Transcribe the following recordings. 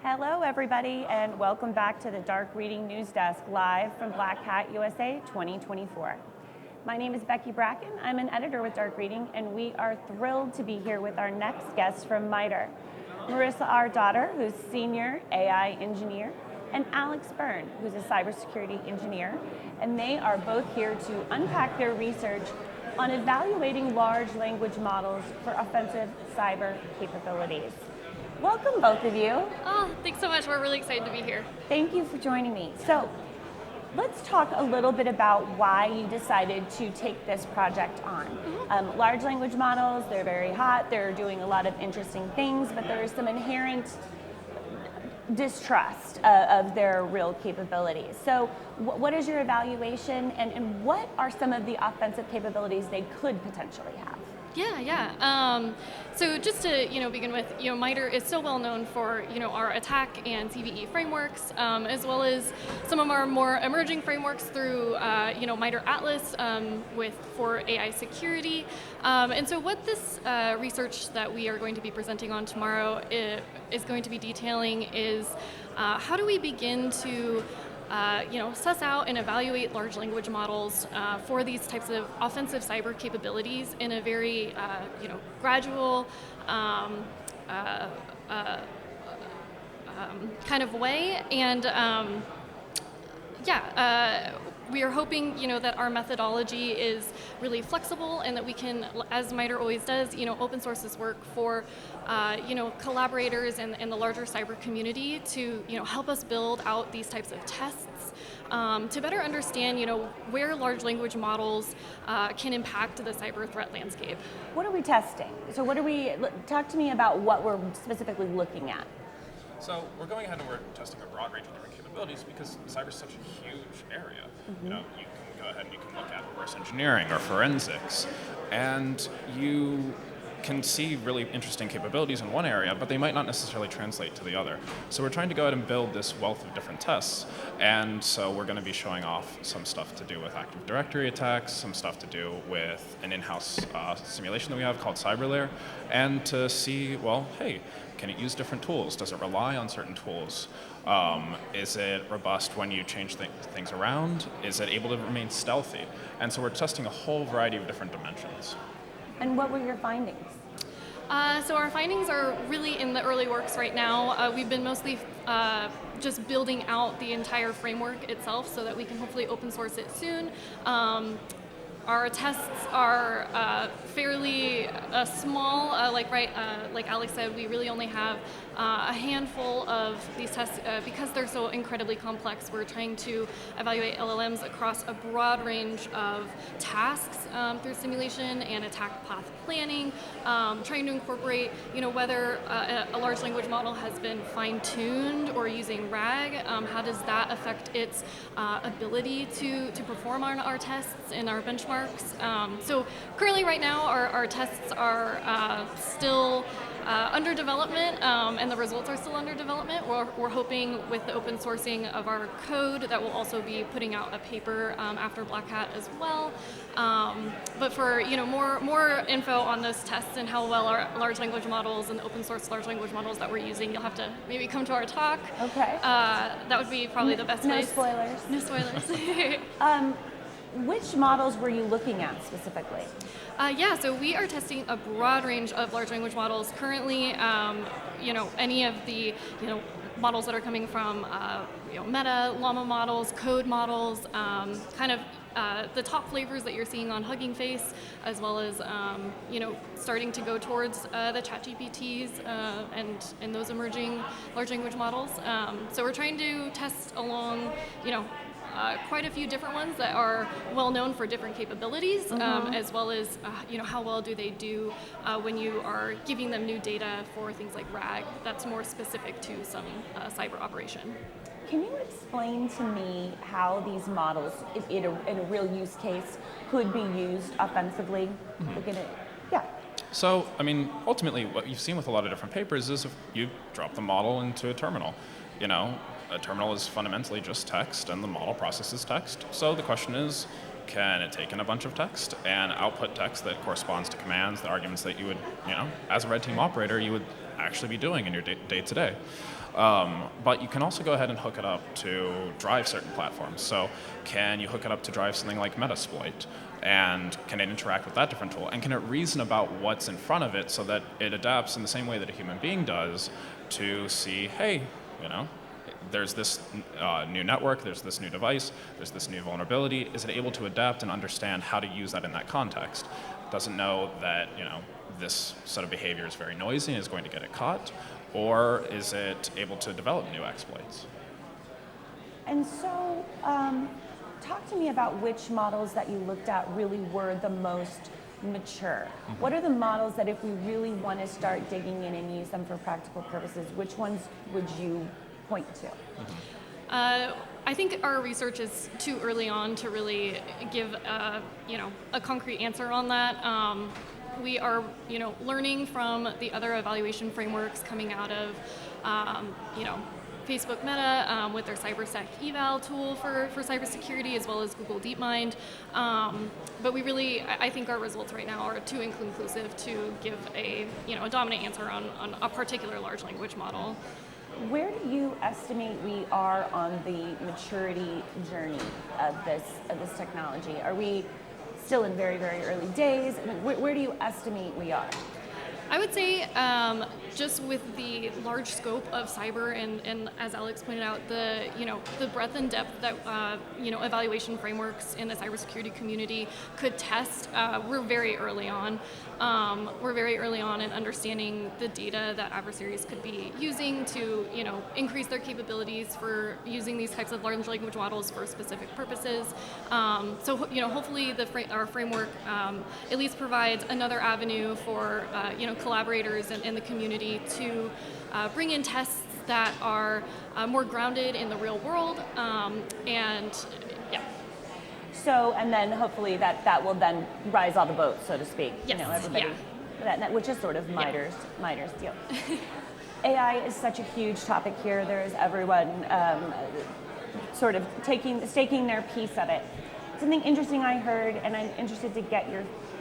Hello, everybody, and welcome back to the Dark Reading News Desk, live from Black Hat USA 2024. My name is Becky Bracken. I'm an editor with Dark Reading, and we are thrilled to be here with our next guest from MITRE, Marissa, our daughter, who's senior AI engineer, and Alex Byrne, who's a cybersecurity engineer, and they are both here to unpack their research on evaluating large language models for offensive cyber capabilities. Welcome, both of you. Oh, thanks so much. We're really excited to be here. Thank you for joining me. So let's talk a little bit about why you decided to take this project on. Large language models, they're very hot. They're doing a lot of interesting things, but there's some inherent distrust of their real capabilities. So what is your evaluation, and what are some of the offensive capabilities they could potentially have? Yeah. So just to begin with, MITRE is so well known for our attack and CVE frameworks, as well as some of our more emerging frameworks through MITRE Atlas for AI security. And so what this research that we are going to be presenting on tomorrow is going to be detailing is how do we begin to suss out and evaluate large language models for these types of offensive cyber capabilities in a very, gradual kind of way. And we are hoping, that our methodology is really flexible and that we can, as MITRE always does, open source this work for, collaborators and the larger cyber community to, help us build out these types of tests to better understand, where large language models can impact the cyber threat landscape. What are we testing? So talk to me about what we're specifically looking at. So we're going ahead and we're testing a broad range of different capabilities because cyber is such a huge area. Mm-hmm. You can go ahead and you can look at reverse engineering or forensics, and you can see really interesting capabilities in one area, but they might not necessarily translate to the other. So we're trying to go ahead and build this wealth of different tests, and so we're going to be showing off some stuff to do with Active Directory attacks, some stuff to do with an in-house simulation that we have called CyberLayer, and to see, well, hey, can it use different tools? Does it rely on certain tools? Is it robust when you change things around? Is it able to remain stealthy? And so we're testing a whole variety of different dimensions. And what were your findings? So our findings are really in the early works right now. We've been mostly just building out the entire framework itself so that we can hopefully open source it soon. Our tests are fairly small, like Alex said, we really only have a handful of these tests because they're so incredibly complex. We're trying to evaluate LLMs across a broad range of tasks through simulation and attack path planning, trying to incorporate, whether a large language model has been fine-tuned or using RAG, how does that affect its ability to perform on our tests and our benchmarks. So currently right now our tests are still under development, and the results are still under development. We're hoping with the open sourcing of our code that we'll also be putting out a paper after Black Hat as well. But for more info on those tests and how well our large language models and the open source large language models that we're using, you'll have to maybe come to our talk. Okay. That would be probably the best place. No spoilers. No spoilers. Which models were you looking at specifically? So we are testing a broad range of large language models. Currently, any of the, models that are coming from, Meta, Llama models, code models, the top flavors that you're seeing on Hugging Face, as well as, starting to go towards the ChatGPTs and those emerging large language models. So we're trying to test along, quite a few different ones that are well known for different capabilities, as well as how well do they do when you are giving them new data for things like RAG that's more specific to some cyber operation. Can you explain to me how these models, in a real use case, could be used offensively? Yeah. So, ultimately, what you've seen with a lot of different papers is if you drop the model into a terminal, a terminal is fundamentally just text, and the model processes text. So the question is, can it take in a bunch of text and output text that corresponds to commands, the arguments that you would, as a red team operator, you would actually be doing in your day-to-day? But you can also go ahead and hook it up to drive certain platforms. So can you hook it up to drive something like Metasploit? And can it interact with that different tool? And can it reason about what's in front of it so that it adapts in the same way that a human being does to see, hey, there's this new network, there's this new device, there's this new vulnerability. Is it able to adapt and understand how to use that in that context? Doesn't know that, this set of behavior is very noisy and is going to get it caught, or is it able to develop new exploits? And so, talk to me about which models that you looked at really were the most mature. Mm-hmm. What are the models that if we really want to start digging in and use them for practical purposes, which ones would you point to? Mm-hmm. I think our research is too early on to really give a concrete answer on that. We are learning from the other evaluation frameworks coming out of Facebook Meta with their CyberSec eval tool for cybersecurity, as well as Google DeepMind. But I think our results right now are too inconclusive to give a dominant answer on a particular large language model. Where do you estimate we are on the maturity journey of this technology? Are we still in very, very early days? I mean, where do you estimate we are? I would say just with the large scope of cyber and as Alex pointed out, the breadth and depth that evaluation frameworks in the cybersecurity community could test, we're very early on. We're very early on in understanding the data that adversaries could be using to increase their capabilities for using these types of large language models for specific purposes. So hopefully our framework at least provides another avenue for collaborators in the community to bring in tests that are more grounded in the real world, and yeah. So, and then hopefully that will then rise all the boats, so to speak. Yes. Everybody, yeah. which is sort of MITRE's deal. AI is such a huge topic here. There is everyone sort of staking their piece of it. Something interesting I heard, and I'm interested to get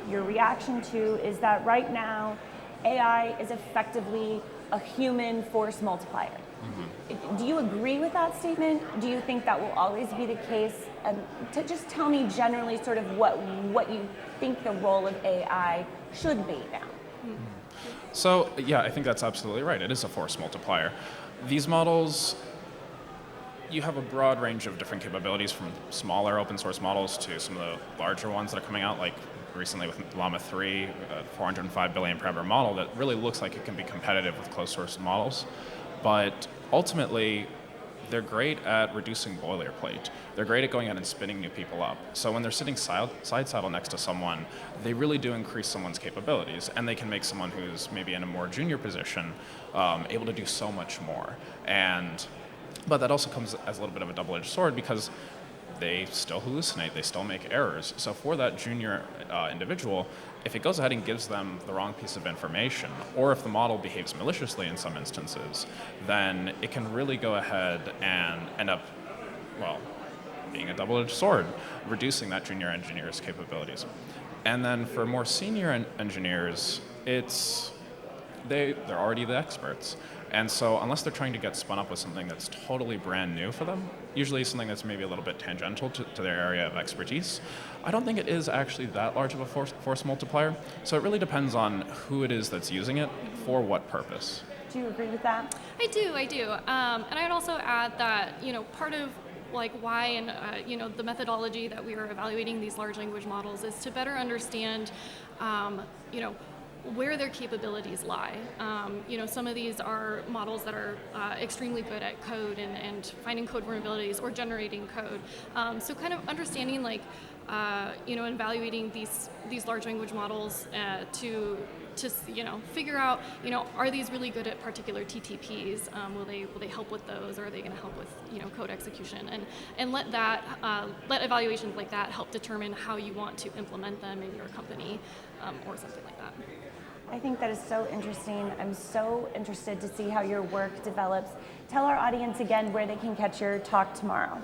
your reaction to, is that right now AI is effectively a human force multiplier. Mm-hmm. Do you agree with that statement? Do you think that will always be the case? And just tell me generally sort of what you think the role of AI should be now. Mm-hmm. So yeah, I think that's absolutely right. It is a force multiplier. These models, you have a broad range of different capabilities, from smaller open source models to some of the larger ones that are coming out, like recently with Llama 3, a 405 billion parameter model that really looks like it can be competitive with closed source models. But ultimately, they're great at reducing boilerplate. They're great at going out and spinning new people up. So when they're sitting side saddle next to someone, they really do increase someone's capabilities, and they can make someone who's maybe in a more junior position able to do so much more. But that also comes as a little bit of a double-edged sword, because they still hallucinate, they still make errors. So for that junior individual, if it goes ahead and gives them the wrong piece of information, or if the model behaves maliciously in some instances, then it can really go ahead and end up, being a double-edged sword, reducing that junior engineer's capabilities. And then for more senior engineers, they're already the experts. And so unless they're trying to get spun up with something that's totally brand new for them, usually something that's maybe a little bit tangential to their area of expertise, I don't think it is actually that large of a force multiplier. So it really depends on who it is that's using it for what purpose. Do you agree with that? I do. And I'd also add that, part of why and the methodology that we are evaluating these large language models is to better understand where their capabilities lie. Some of these are models that are extremely good at code and finding code vulnerabilities or generating code. So kind of understanding evaluating these large language models to figure out, are these really good at particular TTPs? Will they help with those, or are they going to help with code execution? And let evaluations like that help determine how you want to implement them in your company or something like that. I think that is so interesting. I'm so interested to see how your work develops. Tell our audience again where they can catch your talk tomorrow.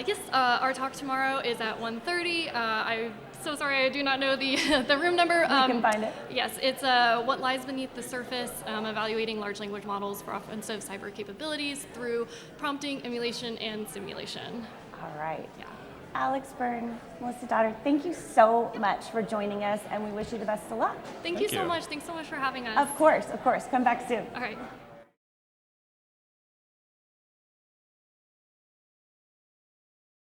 Yes, our talk tomorrow is at 1:30. I'm so sorry, I do not know the the room number. You can find it. Yes, it's What Lies Beneath the Surface, evaluating large language models for offensive cyber capabilities through prompting, emulation, and simulation. All right. Yeah. Alex, Byrne, Melissa Daughter, thank you so much for joining us, and we wish you the best of luck. Thank you so much. Thanks so much for having us. Of course. Come back soon. All right.